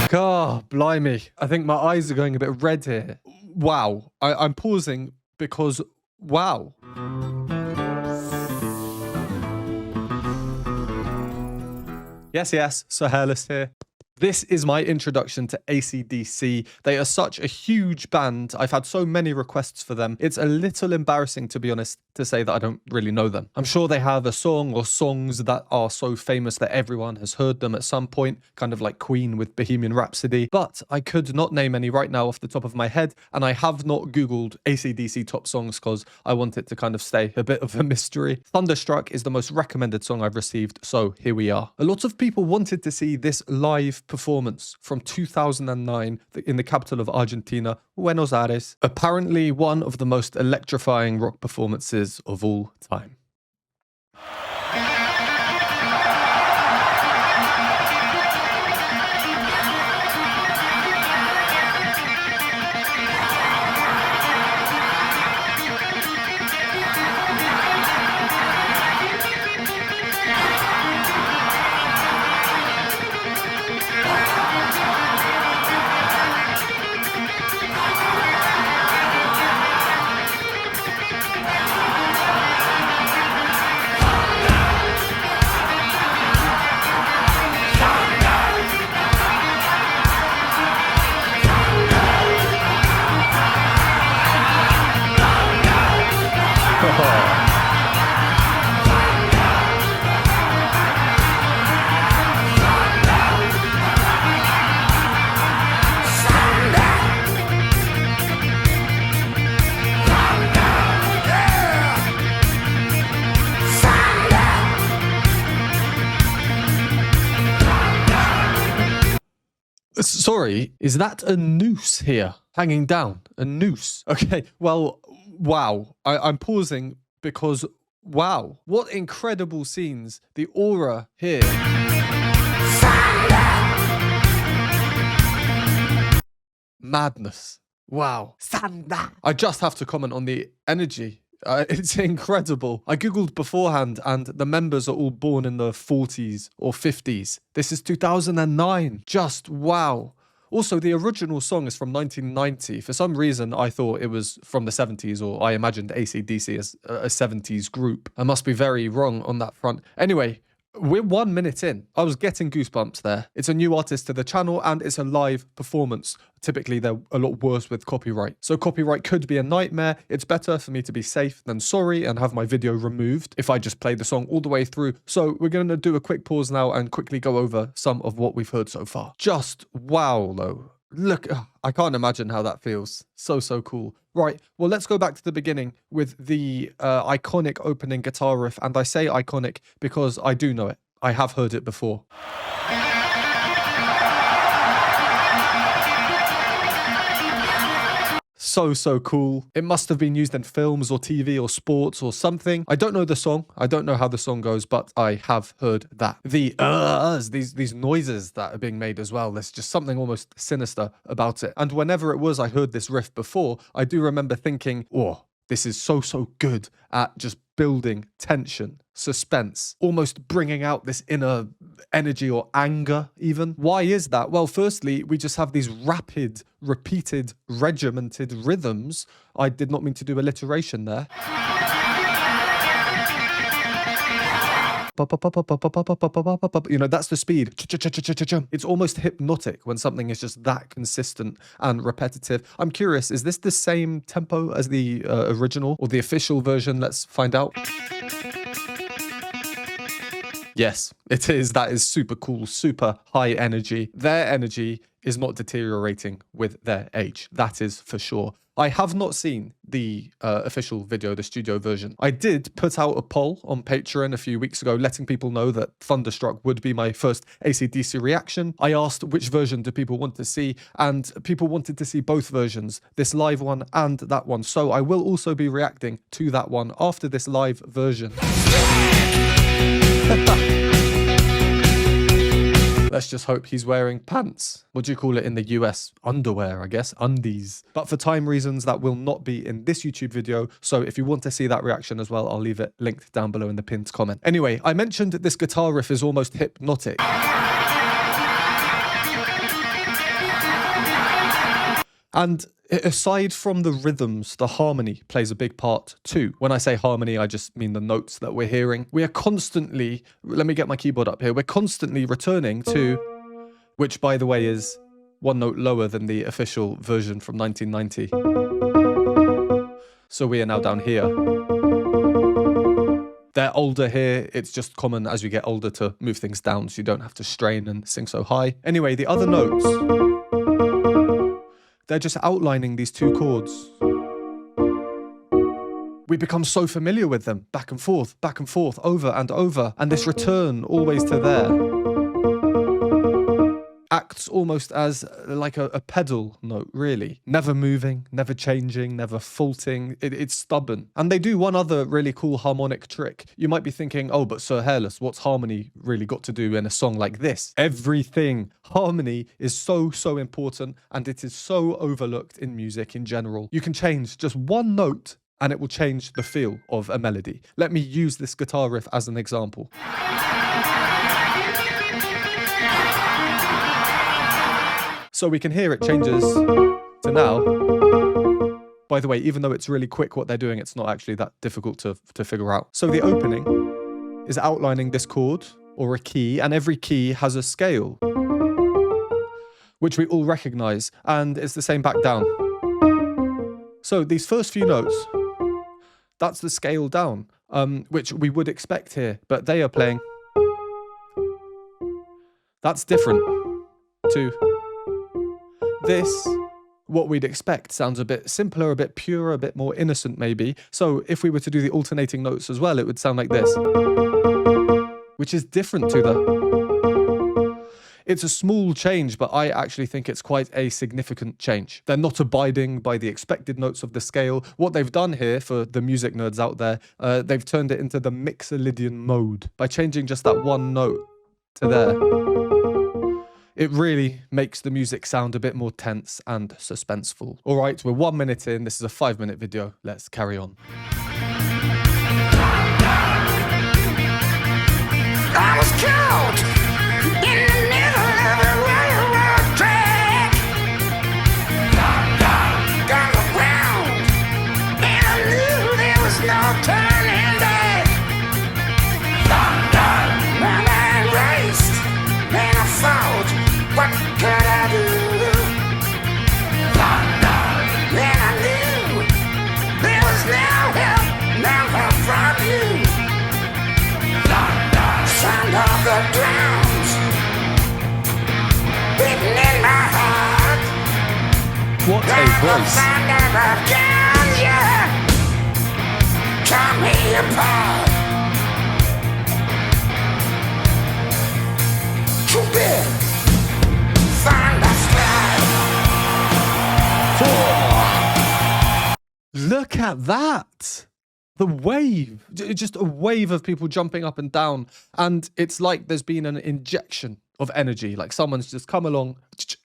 God, blimey. I think my eyes are going a bit red here. Wow. I'm pausing because, wow. Yes, so Hairless here. This is my introduction to AC/DC. They are such a huge band. I've had so many requests for them. It's a little embarrassing, to be honest, to say that I don't really know them. I'm sure they have a song or songs that are so famous that everyone has heard them at some point, kind of like Queen with Bohemian Rhapsody, but I could not name any right now off the top of my head, and I have not Googled AC/DC top songs because I want it to kind of stay a bit of a mystery. Thunderstruck is the most recommended song I've received, so here we are. A lot of people wanted to see this live performance from 2009 in the capital of Argentina, Buenos Aires. Apparently one of the most electrifying rock performances of all time. Sorry, is that a noose here hanging down? A noose? Okay, well, wow. I'm pausing because, wow, what incredible scenes. The aura here. Madness. Wow. I just have to comment on the energy. It's incredible. I googled beforehand and the members are all born in the 40s or 50s. This is 2009. Just wow. Also, the original song is from 1990. For some reason, I thought it was from the 70s, or I imagined AC/DC as a 70s group. I must be very wrong on that front. Anyway, we're 1 minute in. I was getting goosebumps there. It's a new artist to the channel and it's a live performance. Typically, they're a lot worse with copyright. So copyright could be a nightmare. It's better for me to be safe than sorry and have my video removed if I just play the song all the way through. So we're going to do a quick pause now and quickly go over some of what we've heard so far. Just wow, though. Look, I can't imagine how that feels. So cool. Right, well, let's go back to the beginning with the iconic opening guitar riff. And I say iconic because I do know it. I have heard it before. So cool. It must have been used in films or TV or sports or something. I don't know the song. I don't know how the song goes, but I have heard that. The these noises that are being made as well. There's just something almost sinister about it. And whenever it was I heard this riff before, I do remember thinking, oh, this is so good at just building tension, suspense, almost bringing out this inner energy or anger even. Why is that? Well, firstly, we just have these rapid, repeated, regimented rhythms. I did not mean to do alliteration there. You know, that's the speed. It's almost hypnotic when something is just that consistent and repetitive. I'm curious, is this the same tempo as the original or the official version? Let's find out. Yes, it is. That is super cool, super high energy. Their energy is not deteriorating with their age. That is for sure. I have not seen the official video, the studio version. I did put out a poll on Patreon a few weeks ago, letting people know that Thunderstruck would be my first AC/DC reaction. I asked which version do people want to see, and people wanted to see both versions, this live one and that one. So I will also be reacting to that one after this live version. Let's just hope he's wearing pants. What do you call it in the US? Underwear, I guess. Undies. But for time reasons, that will not be in this YouTube video. So if you want to see that reaction as well, I'll leave it linked down below in the pinned comment. Anyway, I mentioned that this guitar riff is almost hypnotic. And aside from the rhythms, the harmony plays a big part too. When I say harmony, I just mean the notes that we're hearing. We are constantly, let me get my keyboard up here, we're constantly returning to, which by the way is one note lower than the official version from 1990. So we are now down here. They're older here. It's just common as you get older to move things down so you don't have to strain and sing so high. Anyway, the other notes, they're just outlining these two chords. We become so familiar with them, back and forth, over and over. And this return always to there acts almost as like a pedal note, really. Never moving, never changing, never faulting. It's stubborn. And they do one other really cool harmonic trick. You might be thinking, oh, but Sir Hairless, what's harmony really got to do in a song like this? Everything. Harmony is so important, and it is so overlooked in music in general. You can change just one note and it will change the feel of a melody. Let me use this guitar riff as an example. So we can hear it changes to now. By the way, even though it's really quick what they're doing, it's not actually that difficult to figure out. So the opening is outlining this chord or a key, and every key has a scale, which we all recognize, and it's the same back down. So these first few notes, that's the scale down, which we would expect here, but they are playing. That's different to this. What we'd expect sounds a bit simpler, a bit purer, a bit more innocent maybe. So if we were to do the alternating notes as well, it would sound like this, which is different to the... It's a small change, but I actually think it's quite a significant change. They're not abiding by the expected notes of the scale. What they've done here, for the music nerds out there, they've turned it into the Mixolydian mode by changing just that one note to there. It really makes the music sound a bit more tense and suspenseful. All right, we're 1 minute in. This is a 5-minute video. Let's carry on. I was caught in the middle of a railroad track. Got around, and I knew there was no turning back. My mind raced, and I thought, what could I do? Then I knew there was no help from you. Sound of the drums beating in my heart. What a voice. Sound of a gun, yeah, tore me apart. Too big. Look at that! The wave! Just a wave of people jumping up and down. And it's like there's been an injection of energy. Like someone's just come along,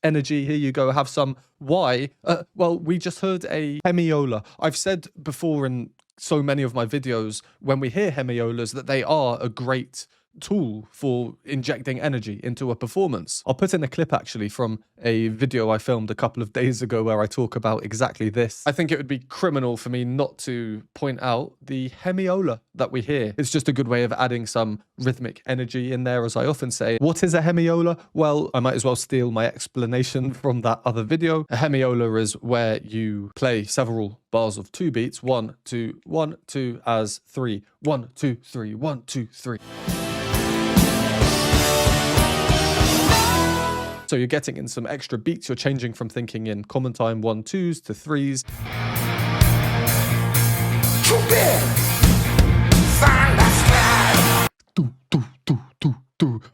energy, here you go, have some. Why? Well, we just heard a hemiola. I've said before in so many of my videos, when we hear hemiolas, that they are a great tool for injecting energy into a performance. I'll put in a clip actually from a video I filmed a couple of days ago where I talk about exactly this. I think it would be criminal for me not to point out the hemiola that we hear. It's just a good way of adding some rhythmic energy in there, as I often say. What is a hemiola? Well, I might as well steal my explanation from that other video. A hemiola is where you play several bars of 2 beats, 1, 2, 1, 2, as 3, 1, 2, 3, 1, 2, 3. So you're getting in some extra beats. You're changing from thinking in common time 1, 2s to 3s.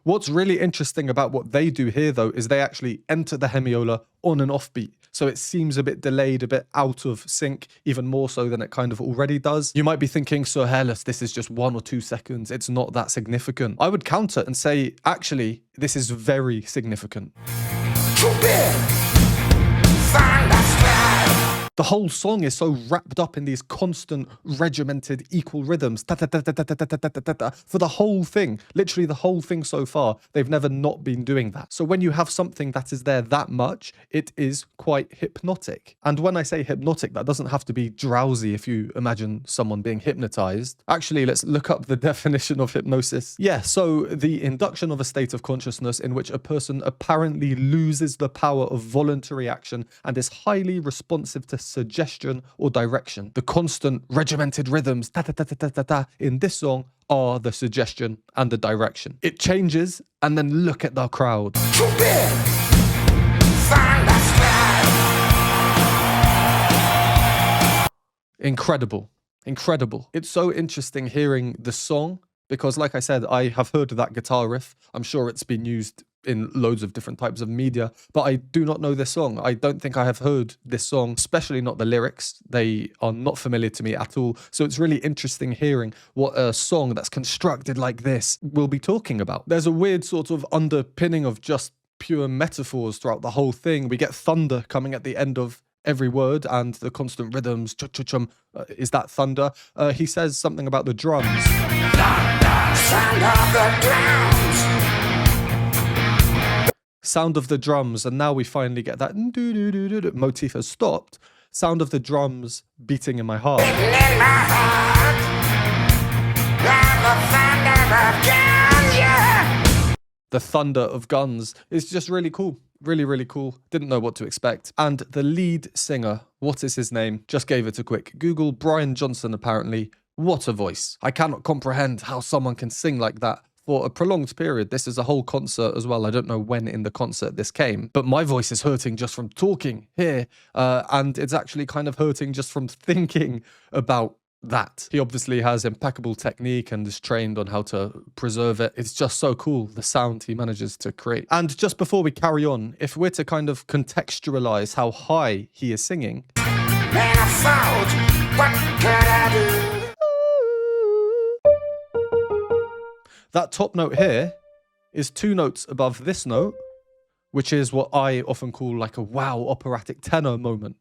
What's really interesting about what they do here, though, is they actually enter the hemiola on an offbeat. So it seems a bit delayed, a bit out of sync, even more so than it kind of already does. You might be thinking, Sir Hairless, this is just 1 or 2 seconds. It's not that significant. I would counter and say, actually, this is very significant. The whole song is so wrapped up in these constant, regimented, equal rhythms. For the whole thing, literally the whole thing so far, they've never not been doing that. So when you have something that is there that much, it is quite hypnotic. And when I say hypnotic, that doesn't have to be drowsy if you imagine someone being hypnotized. Actually, let's look up the definition of hypnosis. Yeah, so the induction of a state of consciousness in which a person apparently loses the power of voluntary action and is highly responsive to suggestion or direction. The constant regimented rhythms in this song are the suggestion and the direction. It changes, and then look at the crowd. Incredible. Incredible. It's so interesting hearing the song because, like I said, I have heard that guitar riff. I'm sure it's been used in loads of different types of media, but I do not know this song. I don't think I have heard this song, especially not the lyrics. They are not familiar to me at all. So it's really interesting hearing what a song that's constructed like this will be talking about. There's a weird sort of underpinning of just pure metaphors throughout the whole thing. We get thunder coming at the end of every word and the constant rhythms. Is that thunder? He says something about the drums. Sound of the drums. Sound of the drums, and now we finally get that motif has stopped. Sound of the drums beating in my heart. The thunder of guns is just really cool. Really, really cool. Didn't know what to expect. And the lead singer, what is his name? Just gave it a quick Google. Brian Johnson, apparently. What a voice. I cannot comprehend how someone can sing like that for a prolonged period. This is a whole concert as well. I don't know when in the concert this came, but my voice is hurting just from talking here. And it's actually kind of hurting just from thinking about that. He obviously has impeccable technique and is trained on how to preserve it. It's just so cool, the sound he manages to create. And just before we carry on, if we're to kind of contextualize how high he is singing. Man, I thought, what could I do? That top note here is 2 notes above this note, which is what I often call like a wow operatic tenor moment.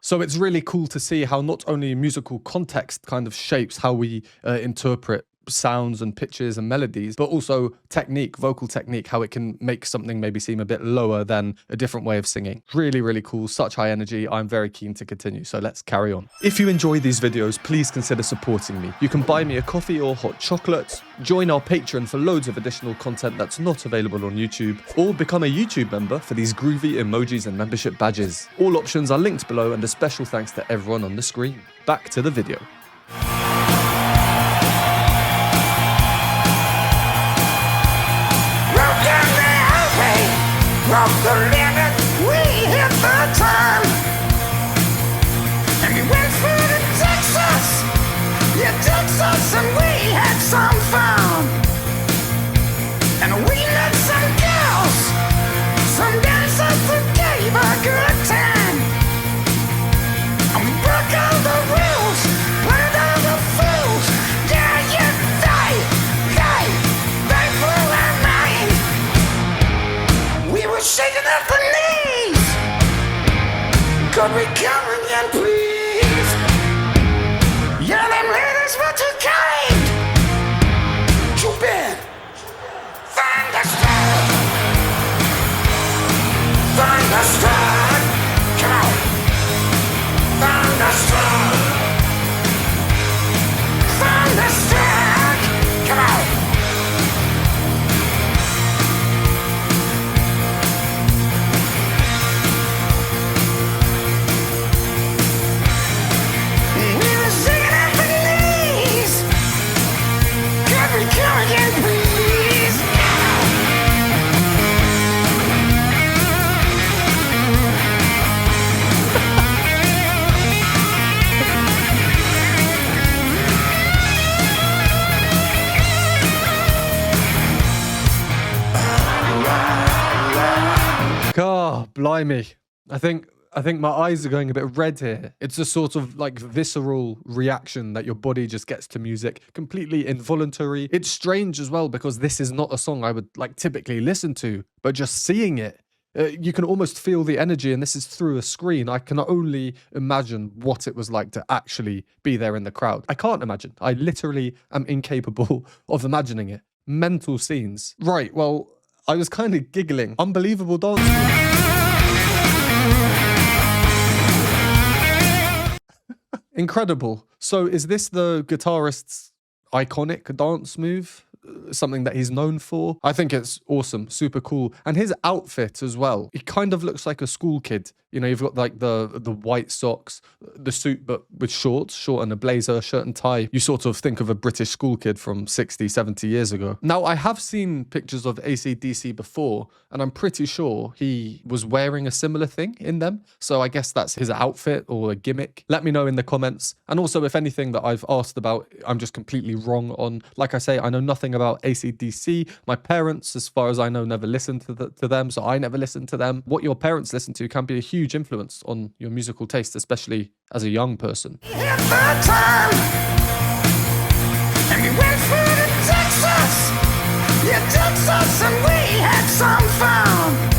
So it's really cool to see how not only musical context kind of shapes how we interpret sounds and pitches and melodies, but also technique, vocal technique, how it can make something maybe seem a bit lower than a different way of singing. Really, really cool. Such high energy. I'm very keen to continue. So let's carry on. If you enjoy these videos, please consider supporting me. You can buy me a coffee or hot chocolate, join our Patreon for loads of additional content that's not available on YouTube, or become a YouTube member for these groovy emojis and membership badges. All options are linked below, and a special thanks to everyone on the screen. Back to the video. Broke the limit, we hit the time. And we went through to Texas, yeah, Texas, and we had some fun. And we met some girls, some dancers who gave a good time. And we broke all the rules, played all the fools. Yeah, yeah, they blew our mind. We were shaking up the knees. Could we come again, please? Yeah, them ladies were too kind. Too bad. Thunderstruck. Thunderstruck. Come on. Thunderstruck. Thunderstruck. Come on. God, blimey. I think my eyes are going a bit red here. It's a sort of like visceral reaction that your body just gets to music, completely involuntary. It's strange as well because this is not a song I would like typically listen to, but just seeing it You can almost feel the energy, and this is through a screen. I can only imagine what it was like to actually be there in the crowd. I can't imagine. I literally am incapable of imagining it. Mental scenes. Right, well, I was kind of giggling. Unbelievable dance moves. Incredible. So is this the guitarist's iconic dance move? Something that he's known for? I think it's awesome, super cool. And his outfit as well. He kind of looks like a school kid. You know, you've got like the white socks, the suit, but with shorts, short and a blazer, shirt and tie. You sort of think of a British school kid from 60, 70 years ago. Now, I have seen pictures of AC/DC before, and I'm pretty sure he was wearing a similar thing in them. So I guess that's his outfit or a gimmick. Let me know in the comments. And also, if anything that I've asked about, I'm just completely wrong on. Like I say, I know nothing about AC/DC. My parents, as far as I know, never listened to them, so I never listened to them. What your parents listen to can be a huge influence on your musical taste, especially as a young person. Hit the time, and we went through to Texas. Yeah, Texas, and we had some fun.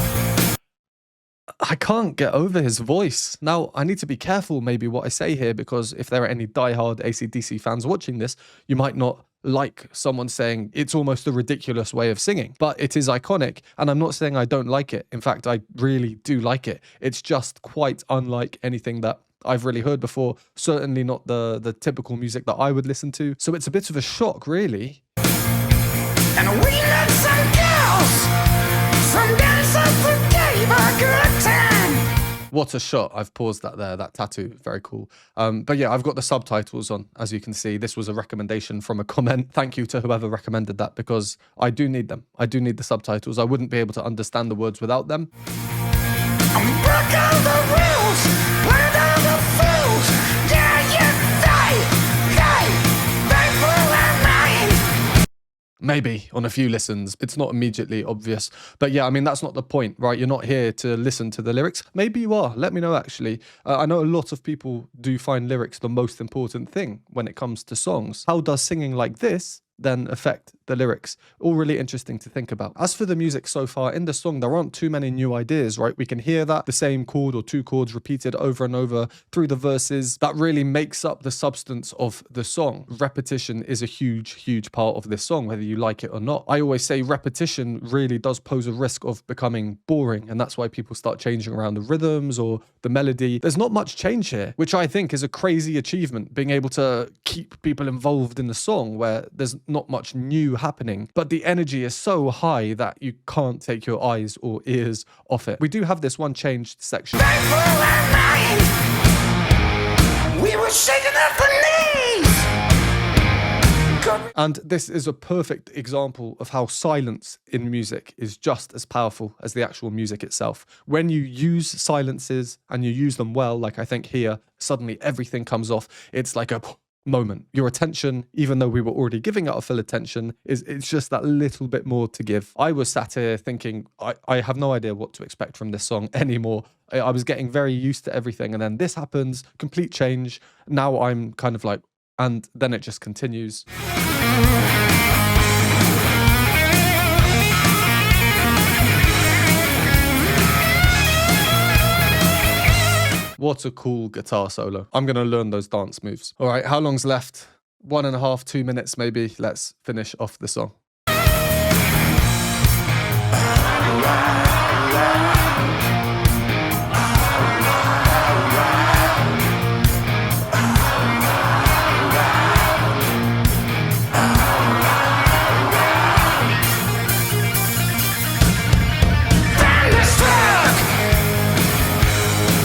I can't get over his voice. Now, I need to be careful maybe what I say here, because if there are any diehard AC/DC fans watching this, you might not like someone saying it's almost a ridiculous way of singing, but it is iconic, and I'm not saying I don't like it. In fact, I really do like it. It's just quite unlike anything that I've really heard before, certainly not the typical music that I would listen to. So it's a bit of a shock, really. And we met some girls, some dancers who gave a good time. What a shot. I've paused that there, that tattoo, very cool. But yeah, I've got the subtitles on, as you can see. This was a recommendation from a comment. Thank you to whoever recommended that, because I do need them. I do need the subtitles. I wouldn't be able to understand the words without them. And we broke all the rules, played all the fools. Yeah, they blew our mind. Maybe on a few listens. It's not immediately obvious. But yeah, I mean, that's not the point, right? You're not here to listen to the lyrics. Maybe you are. Let me know, actually. I know a lot of people do find lyrics the most important thing when it comes to songs. How does singing like this then affect the lyrics? All really interesting to think about. As for the music so far in the song, there aren't too many new ideas, right? We can hear that the same chord or two chords repeated over and over through the verses. That really makes up the substance of the song. Repetition is a huge, huge part of this song, whether you like it or not. I always say repetition really does pose a risk of becoming boring, and that's why people start changing around the rhythms or the melody. There's not much change here, which I think is a crazy achievement, being able to keep people involved in the song where there's not much new happening, but the energy is so high that you can't take your eyes or ears off it. We do have this one changed section. They blew our mind. We were shaking at the knees. And this is a perfect example of how silence in music is just as powerful as the actual music itself. When you use silences and you use them well, like I think here, suddenly everything comes off. It's like a moment. Your attention, even though we were already giving it our full attention, it's just that little bit more to give. I was sat here thinking, I have no idea what to expect from this song anymore. I was getting very used to everything, and then this happens, complete change. Now I'm kind of like, and then it just continues. What a cool guitar solo. I'm going to learn those dance moves. All right, how long's left? 1.5, 2 minutes maybe. Let's finish off the song.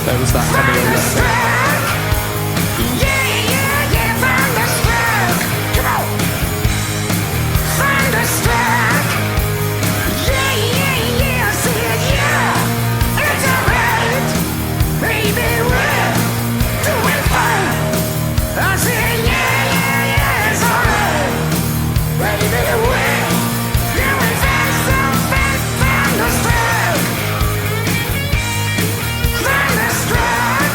There was that cameo left. Thunderstruck. Come on. Thunderstruck. Yeah. See it, yeah. It's alright. Baby, we're doing fine. I say, yeah, it's alright. Baby, we're doing fast, so fast. Thunderstruck. Thunderstruck.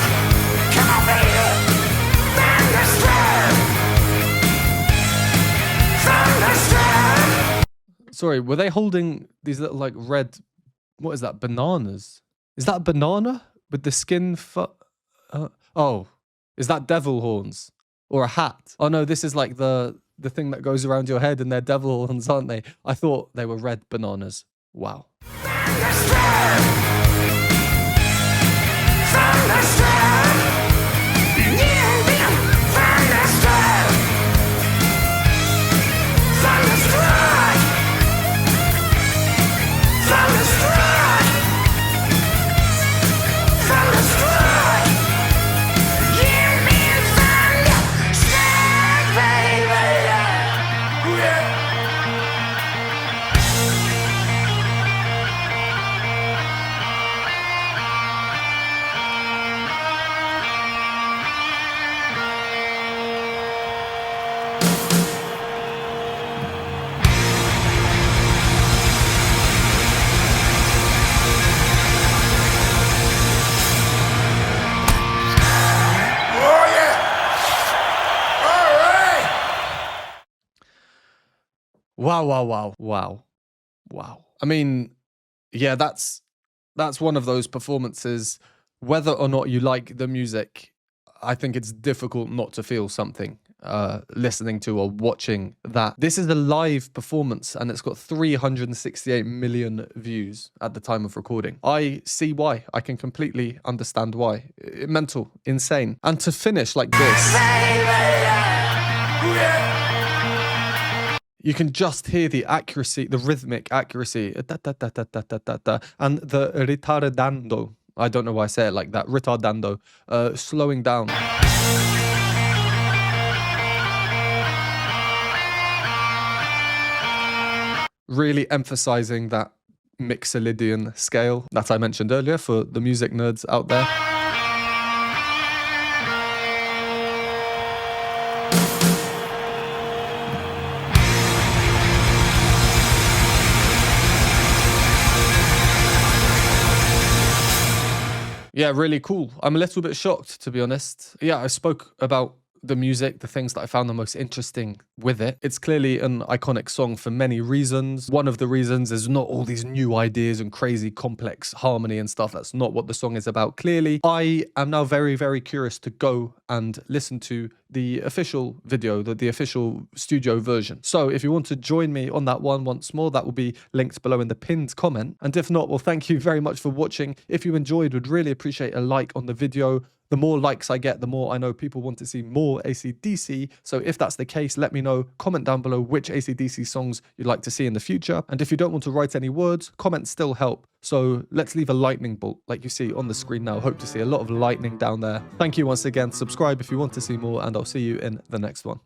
Come on, baby. Thunderstruck. Thunderstruck. Sorry, were they holding these little like red What is that? Bananas? Is that a banana with the skin? Oh, is that devil horns or a hat? Oh no, this is like the thing that goes around your head, and they're devil horns, aren't they? I thought they were red bananas. Wow. Wow. I mean, yeah, that's one of those performances. Whether or not you like the music, I think it's difficult not to feel something listening to or watching that. This is a live performance, and it's got 368 million views at the time of recording. I see why. I can completely understand why. Mental, insane. And to finish like this, you can just hear the accuracy, the rhythmic accuracy, and the ritardando. I don't know why I say it like that. Ritardando, slowing down. Really emphasizing that Mixolydian scale that I mentioned earlier for the music nerds out there. Yeah, really cool. I'm a little bit shocked, to be honest. Yeah, I spoke about the music, the things that I found the most interesting with it. It's clearly an iconic song for many reasons. One of the reasons is not all these new ideas and crazy complex harmony and stuff. That's not what the song is about, clearly. I am now very, very curious to go and listen to the official video, the official studio version. So if you want to join me on that one once more, that will be linked below in the pinned comment. And if not, well, thank you very much for watching. If you enjoyed, would really appreciate a like on the video. The more likes I get, the more I know people want to see more AC/DC. So if that's the case, let me know. Comment down below which AC/DC songs you'd like to see in the future. And if you don't want to write any words, comments still help. So let's leave a lightning bolt like you see on the screen now. Hope to see a lot of lightning down there. Thank you once again. Subscribe if you want to see more, and I'll see you in the next one.